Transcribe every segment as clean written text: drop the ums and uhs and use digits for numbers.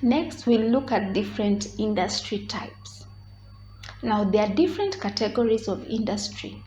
Next, we'll look at different industry types. Now, there are different categories of industry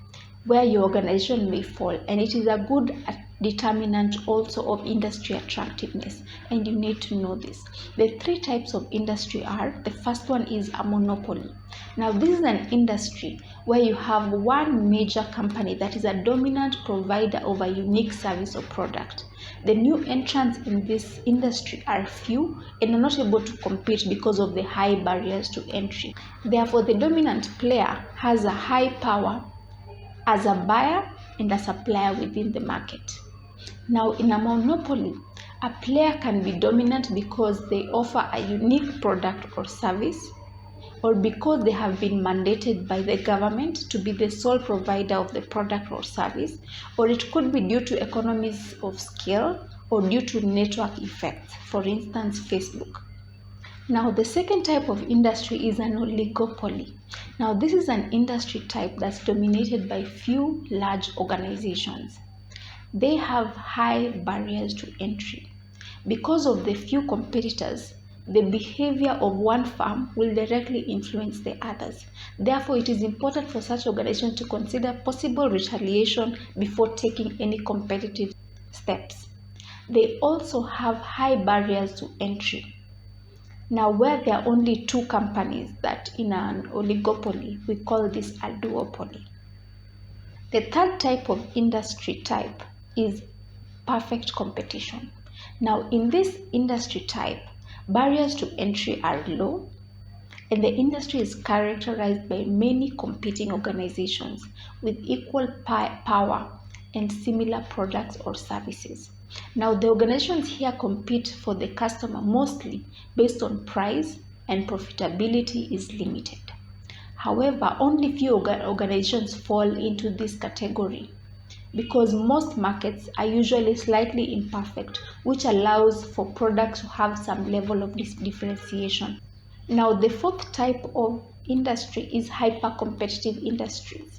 where your organization may fall, and it is a good determinant also of industry attractiveness, and you need to know this. The three types of industry are: the first one is a monopoly. Now, this is an industry where you have one major company that is a dominant provider of a unique service or product. The new entrants in this industry are few and are not able to compete because of the high barriers to entry. Therefore, the dominant player has a high power as a buyer and a supplier within the market. Now, in a monopoly, a player can be dominant because they offer a unique product or service, or because they have been mandated by the government to be the sole provider of the product or service, or it could be due to economies of scale or due to network effects, for instance, Facebook. Now, the second type of industry is an oligopoly. Now, this is an industry type that's dominated by few large organizations. They have high barriers to entry. Because of the few competitors, the behavior of one firm will directly influence the others. Therefore, it is important for such organizations to consider possible retaliation before taking any competitive steps. They also have high barriers to entry. Now, where there are only two companies, that in an oligopoly, we call this a duopoly. The third type of industry type is perfect competition. Now, in this industry type, barriers to entry are low, and the industry is characterized by many competing organizations with equal power and similar products or services. Now, the organizations here compete for the customer mostly based on price, and profitability is limited. However, only few organizations fall into this category because most markets are usually slightly imperfect, which allows for products to have some level of differentiation. Now, the fourth type of industry is hyper-competitive industries.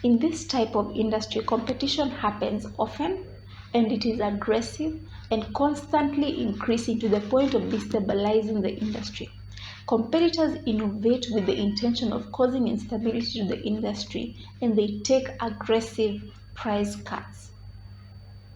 In this type of industry, competition happens often, and it is aggressive and constantly increasing to the point of destabilizing the industry. Competitors innovate with the intention of causing instability to the industry, and they take aggressive price cuts.